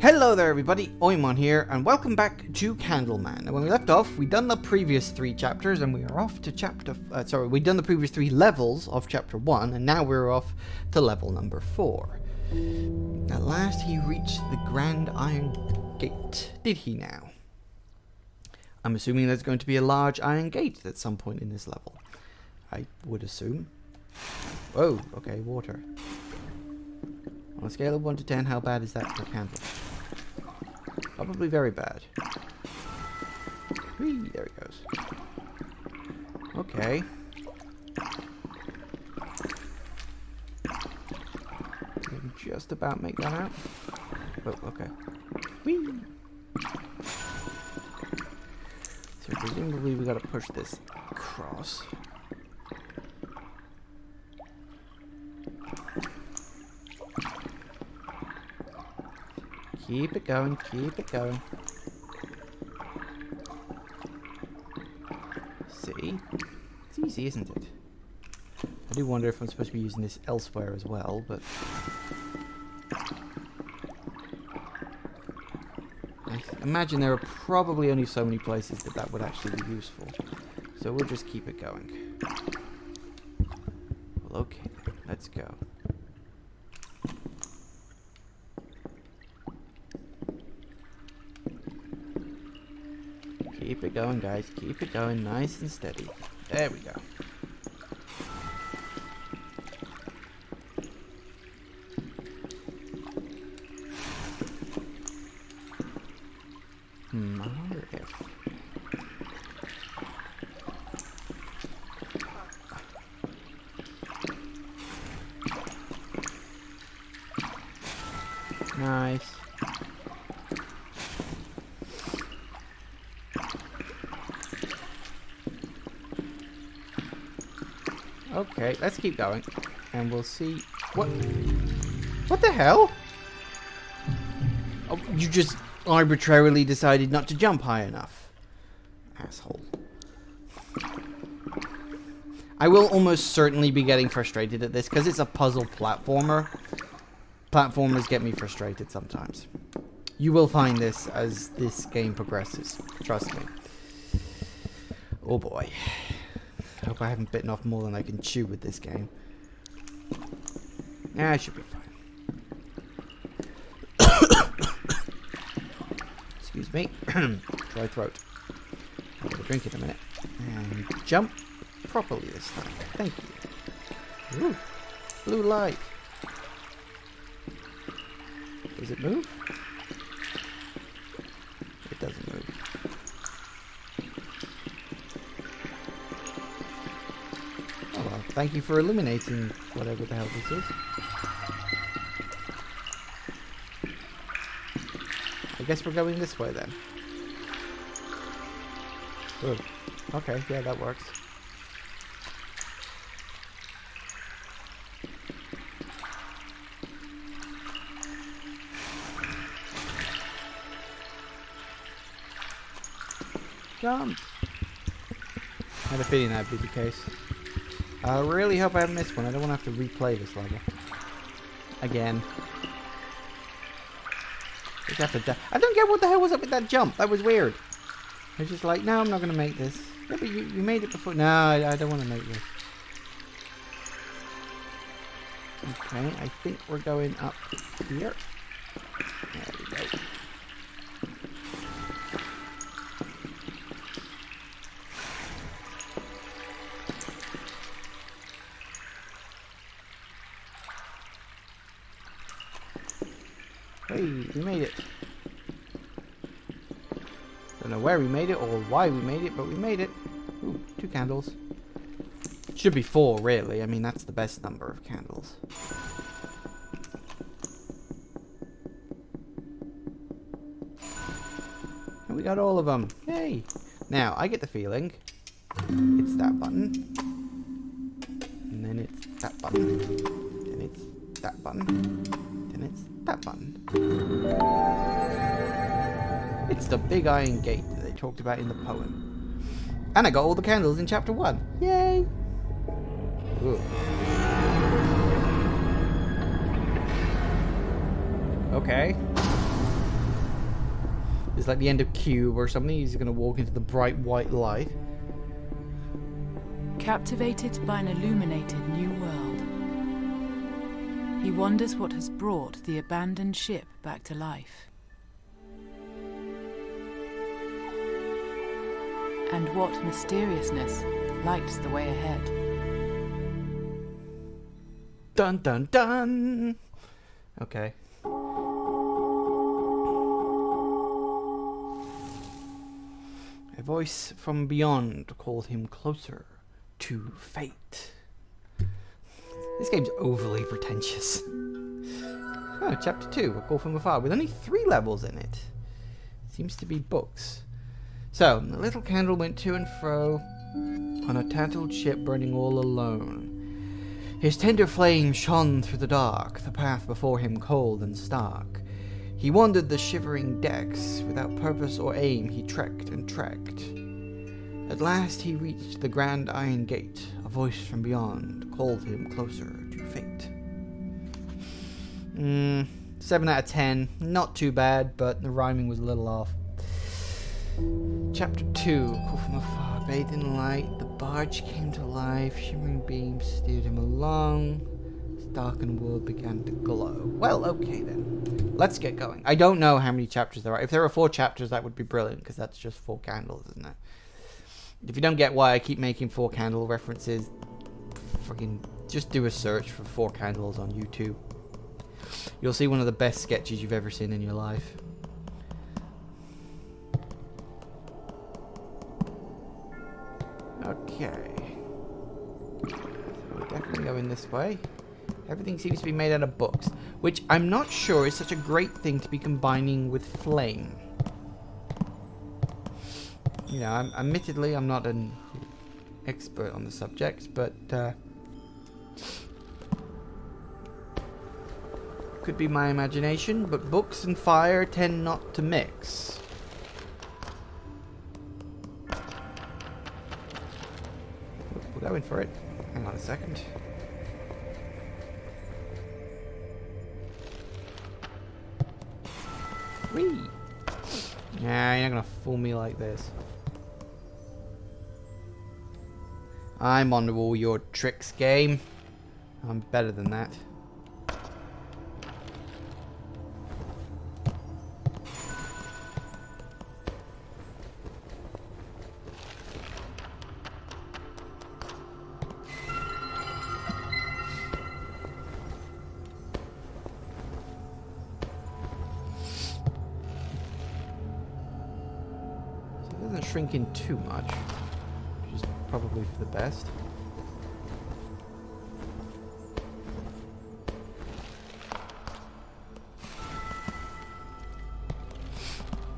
Hello there everybody, Oimon here, and welcome back to Candleman. Now when we left off, we'd done the previous 3 chapters, and we are off to we'd done the previous 3 levels of chapter 1, and now we're off to level number 4. At last he reached the Grand Iron Gate. Did he now? I'm assuming there's going to be a large iron gate at some point in this level. I would assume. Whoa, okay, water. On a scale of 1 to 10, how bad is that for a candle? Probably very bad. Whee, there it goes. Okay. Can just about make that out. Oh, okay. Whee! So presumably we gotta push this across. Keep it going, keep it going. See? It's easy, isn't it? I do wonder if I'm supposed to be using this elsewhere as well, but... I imagine there are probably only so many places that would actually be useful. So we'll just keep it going. Well, okay, let's go. Keep it going, guys. Keep it going nice and steady. There we go. I wonder if... Nice. Okay, let's keep going, and we'll see what the hell? Oh, you just arbitrarily decided not to jump high enough. Asshole. I will almost certainly be getting frustrated at this, because it's a puzzle platformer. Platformers get me frustrated sometimes. You will find this as this game progresses. Trust me. Oh boy. I hope I haven't bitten off more than I can chew with this game. Nah, I should be fine. Excuse me. Dry throat. I'll get a drink in a minute. And jump properly this time. Thank you. Ooh. Blue light. Does it move? It doesn't move. Thank you for eliminating whatever the hell this is. I guess we're going this way then. Oh, okay, yeah, that works. Jump! I had a feeling that'd be the case. I really hope I haven't missed one. I don't want to have to replay this level. Again. I don't get what the hell was up with that jump. That was weird. I was just like, no, I'm not going to make this. Yeah, but you made it before. No, I don't want to make this. Okay, I think we're going up here. There we go. Hey, we made it. Don't know where we made it or why we made it, but we made it. Ooh, 2 candles. Should be 4, really. I mean, that's the best number of candles. And we got all of them. Yay! Now, I get the feeling it's that button. And then it's that button. And it's that button. And it's that button. It's the big iron gate that they talked about in the poem. And I got all the candles in chapter 1. Yay! Ooh. Okay. It's like the end of Cube or something. He's going to walk into the bright white light. Captivated by an illuminated new world, he wonders what has brought the abandoned ship back to life. And what mysteriousness lights the way ahead. Dun dun dun! Okay. A voice from beyond called him closer to fate. This game's overly pretentious. Oh, chapter 2, A Call from Afar, with only 3 levels in it. Seems to be books. So, the little candle went to and fro on a tattered ship burning all alone. His tender flame shone through the dark, the path before him cold and stark. He wandered the shivering decks, without purpose or aim he trekked and trekked. At last he reached the grand iron gate. A voice from beyond called him closer to fate. 7 out of 10. Not too bad, but the rhyming was a little off. Chapter 2, Call from Afar, bathed in light. The barge came to life. Shimmering beams steered him along. His darkened world began to glow. Well, okay then. Let's get going. I don't know how many chapters there are. If there are 4 chapters, that would be brilliant, because that's just 4 candles, isn't it? If you don't get why I keep making 4 candle references, fucking just do a search for 4 candles on YouTube. You'll see one of the best sketches you've ever seen in your life. Okay. So we're definitely going this way. Everything seems to be made out of books, which I'm not sure is such a great thing to be combining with flame. You know, admittedly, I'm not an expert on the subject, but could be my imagination, but books and fire tend not to mix. We're going for it. Hang on a second. Whee! Nah, you're not gonna fool me like this. I'm on all your tricks, game. I'm better than that. Shrink in too much, which is probably for the best.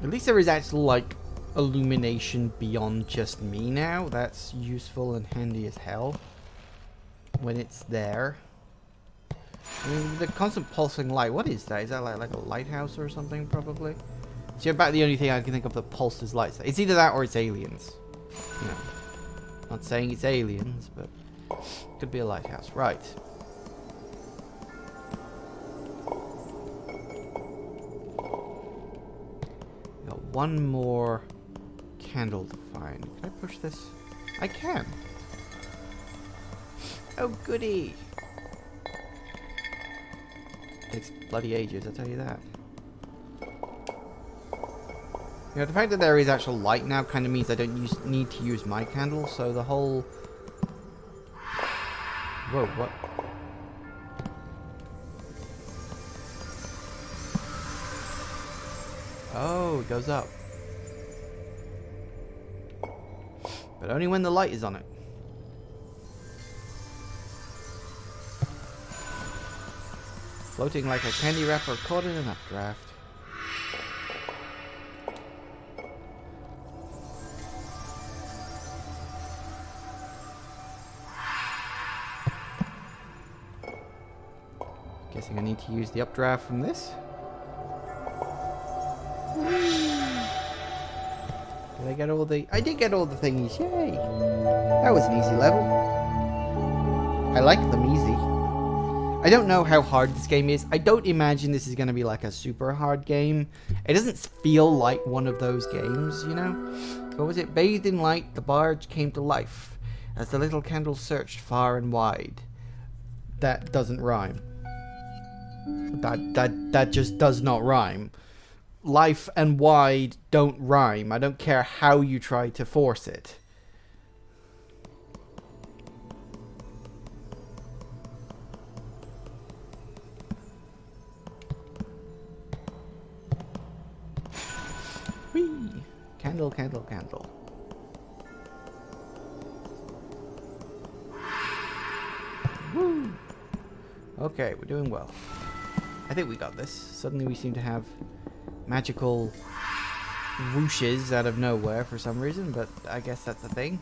At least there is actual like illumination beyond just me now. That's useful and handy as hell when it's there. I mean, the constant pulsing light, what is that? Is that like a lighthouse or something, probably? See, about the only thing I can think of that pulses lights. It's either that or it's aliens. You know, not saying it's aliens, but it could be a lighthouse. Right. Got one more candle to find. Can I push this? I can. Oh, goody. Takes bloody ages, I'll tell you that. You know, the fact that there is actual light now kind of means I don't need to use my candle, so the whole... Whoa, what? Oh, it goes up. But only when the light is on it. Floating like a candy wrapper caught in an updraft. Guessing I need to use the updraft from this. Did I get all the... I did get all the thingies, yay! That was an easy level. I like them easy. I don't know how hard this game is. I don't imagine this is going to be like a super hard game. It doesn't feel like one of those games, you know? What was it? Bathed in light, the barge came to life as the little candle searched far and wide. That doesn't rhyme. That just does not rhyme. Life and wide don't rhyme. I don't care how you try to force it. Whee! Candle, candle, candle. Woo! Okay, we're doing well. I think we got this. Suddenly we seem to have magical whooshes out of nowhere for some reason, but I guess that's the thing.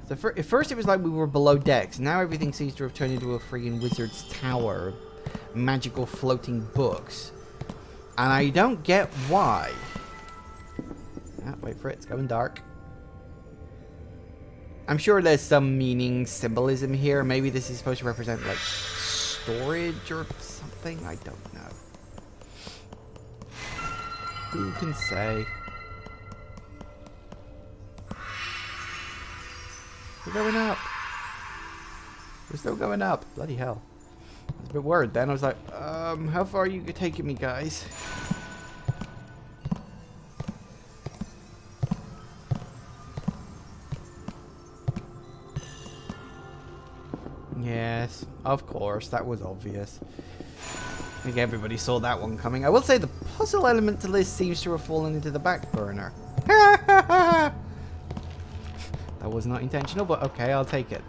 So at first it was like we were below decks. Now everything seems to have turned into a friggin' wizard's tower. Magical floating books. And I don't get why. Ah, wait for it. It's going dark. I'm sure there's some meaning, symbolism here. Maybe this is supposed to represent, like, storage or something. I don't know. Who can say? We're going up. We're still going up. Bloody hell. I was a bit worried then. I was like, how far are you taking me, guys? Yes, of course. That was obvious. I think everybody saw that one coming. I will say the puzzle element to this seems to have fallen into the back burner. That was not intentional, but okay, I'll take it.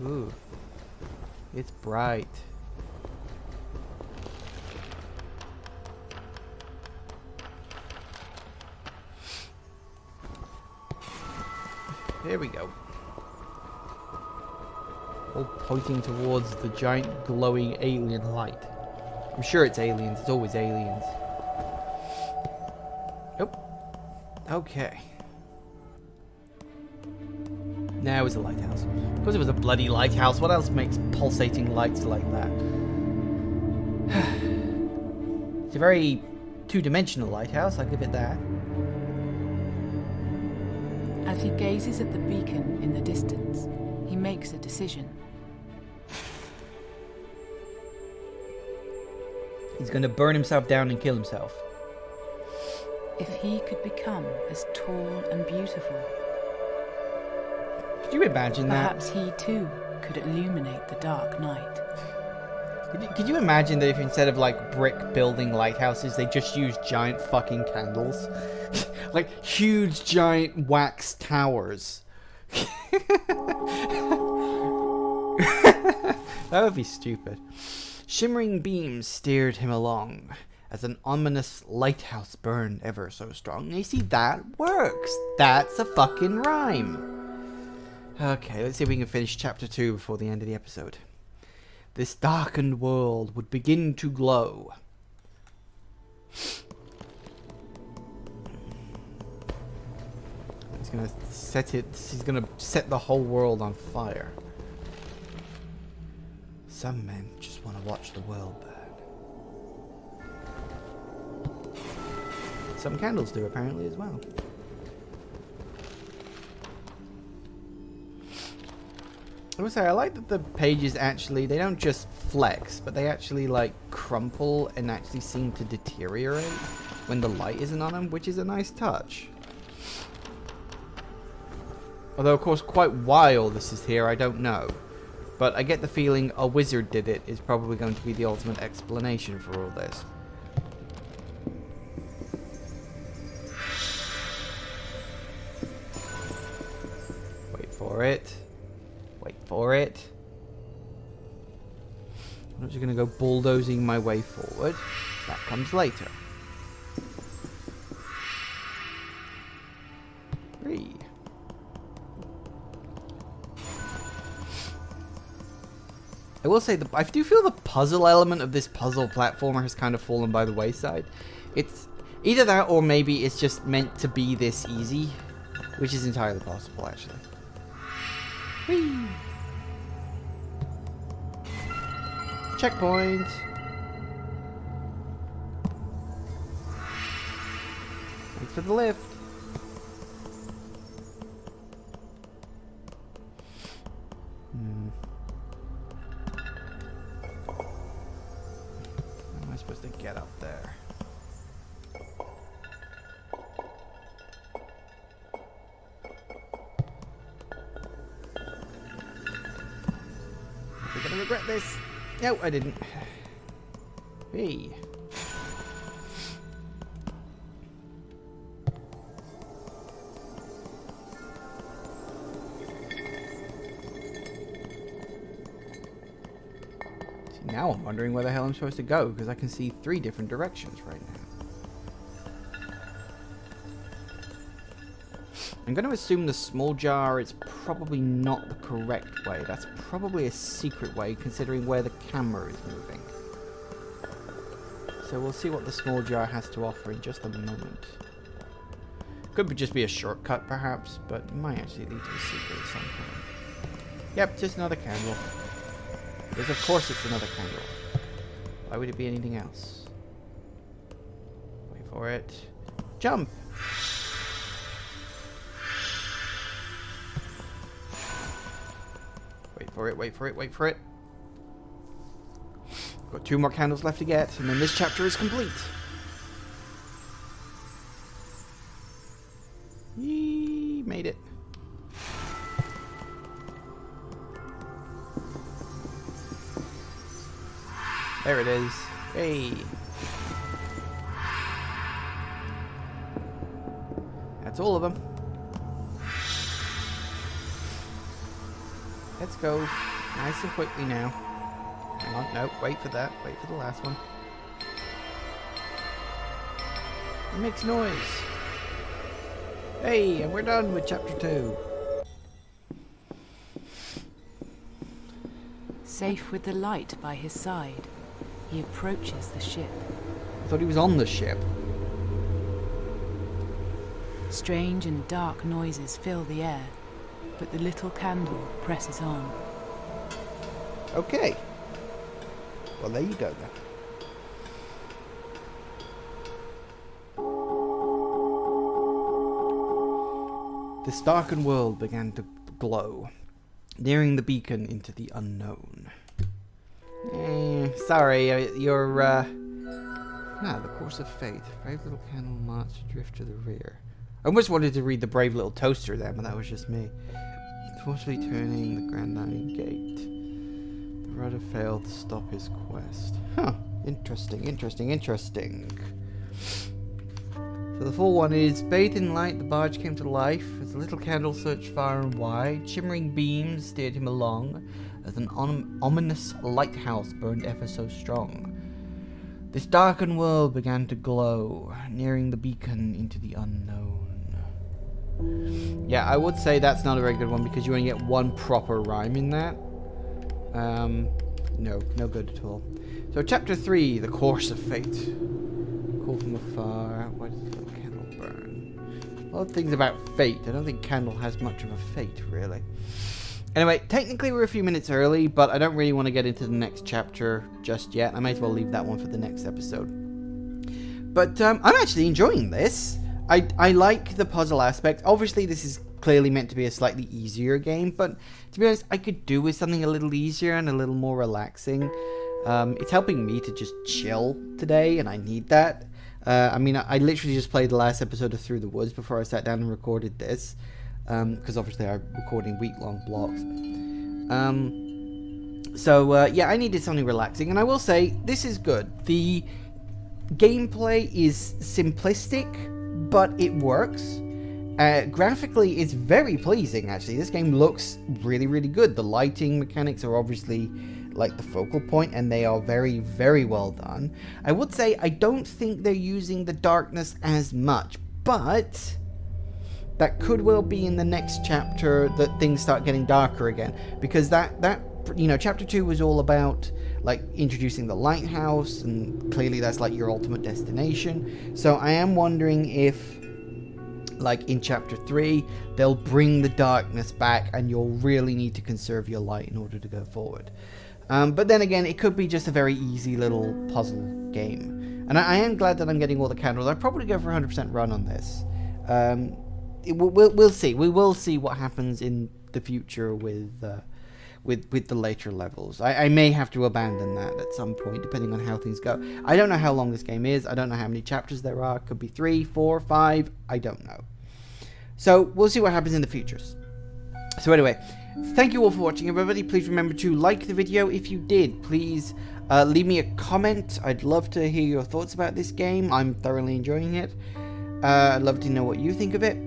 Ooh. It's bright. Here we go. All pointing towards the giant glowing alien light. I'm sure it's aliens. It's always aliens. Nope. Okay. Now it's a lighthouse. Because it was a bloody lighthouse. What else makes pulsating lights like that? It's a very two-dimensional lighthouse. I'll give it that. As he gazes at the beacon in the distance, he makes a decision. He's going to burn himself down and kill himself. If he could become as tall and beautiful, could you imagine perhaps he too could illuminate the dark night. Could you imagine that if instead of like brick building lighthouses, they just use giant fucking candles? Like huge giant wax towers. That would be stupid. Shimmering beams steered him along as an ominous lighthouse burned ever so strong. You see, that works. That's a fucking rhyme. Okay, let's see if we can finish chapter 2 before the end of the episode. This darkened world would begin to glow. He's gonna set it. He's gonna set the whole world on fire. Some men just want to watch the world burn. Some candles do apparently as well. I would say I like that the pages actually, they don't just flex, but they actually like crumple and actually seem to deteriorate when the light isn't on them, which is a nice touch. Although of course quite why all this is here, I don't know. But I get the feeling a wizard did it is probably going to be the ultimate explanation for all this. Wait for it. Wait for it. I'm not just going to go bulldozing my way forward. That comes later. 3. I will say, I do feel the puzzle element of this puzzle platformer has kind of fallen by the wayside. It's either that or maybe it's just meant to be this easy, which is entirely possible, actually. Whee! Checkpoint. Thanks for the lift. How am I supposed to get up there? We're gonna regret this. No, I didn't. Hey. See, now I'm wondering where the hell I'm supposed to go, because I can see 3 different directions right now. I'm going to assume the small jar is probably not the correct way. That's probably a secret way, considering where the camera is moving. So we'll see what the small jar has to offer in just a moment. Could just be a shortcut, perhaps, but it might actually lead to a secret at some point. Yep, just another candle. Because of course it's another candle. Why would it be anything else? Wait for it. Jump! Wait for it. Got 2 more candles left to get, and then this chapter is complete. Yee, made it. There it is. Hey. That's all of them. Let's go nice and quickly now. Hang on, no, wait for that. Wait for the last one. It makes noise. Hey, and we're done with chapter 2. Safe with the light by his side, he approaches the ship. I thought he was on the ship. Strange and dark noises fill the air, but the little candle presses on. Okay. Well, there you go then. This darkened world began to glow, nearing the beacon into the unknown. Sorry, you're, the course of fate. Brave little candle marched adrift to the rear. I almost wanted to read the brave little toaster there, but that was just me. Forcefully turning the Grand Iron Gate. The rudder failed to stop his quest. Huh. Interesting. So the full one is, bathed in light, the barge came to life as the little candle searched far and wide. Shimmering beams steered him along as an ominous lighthouse burned ever so strong. This darkened world began to glow, nearing the beacon into the unknown. Yeah, I would say that's not a very good one because you only get 1 proper rhyme in that. No good at all. So chapter 3, the course of fate. Call from afar. Why does the little candle burn? A lot of things about fate. I don't think candle has much of a fate, really. Anyway, technically we're a few minutes early, but I don't really want to get into the next chapter just yet. I might as well leave that one for the next episode. But I'm actually enjoying this. I like the puzzle aspect. Obviously, this is clearly meant to be a slightly easier game, but to be honest, I could do with something a little easier and a little more relaxing. It's helping me to just chill today, and I need that. I literally just played the last episode of Through the Woods before I sat down and recorded this, because obviously I'm recording week-long blocks. I needed something relaxing, and I will say, this is good. The gameplay is simplistic, but it works. Graphically, it's very pleasing, actually. This game looks really, really good. The lighting mechanics are obviously like the focal point, and they are very, very well done. I would say I don't think they're using the darkness as much, but that could well be in the next chapter that things start getting darker again, because chapter 2 was all about like introducing the lighthouse, and clearly that's like your ultimate destination. So I am wondering if like in chapter 3, they'll bring the darkness back, and you'll really need to conserve your light in order to go forward. But then again, it could be just a very easy little puzzle game. And I am glad that I'm getting all the candles. I'll probably go for 100% run on this. We'll see. We will see what happens in the future with the later levels. I may have to abandon that at some point, depending on how things go. I don't know how long this game is. I don't know how many chapters there are. Could be 3, 4, 5. I don't know. So we'll see what happens in the futures. So anyway, thank you all for watching, everybody. Please remember to like the video. If you did, please leave me a comment. I'd love to hear your thoughts about this game. I'm thoroughly enjoying it. I'd love to know what you think of it.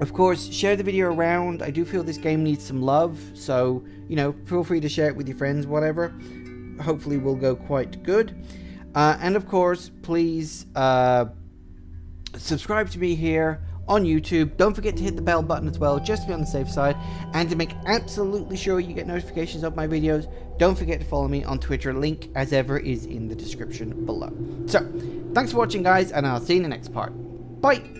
Of course, share the video around. I do feel this game needs some love, so, you know, feel free to share it with your friends, whatever. Hopefully we'll go quite good. And of course, please subscribe to me here on YouTube. Don't forget to hit the bell button as well, just to be on the safe side. And to make absolutely sure you get notifications of my videos, don't forget to follow me on Twitter. Link, as ever, is in the description below. So, thanks for watching, guys, and I'll see you in the next part. Bye!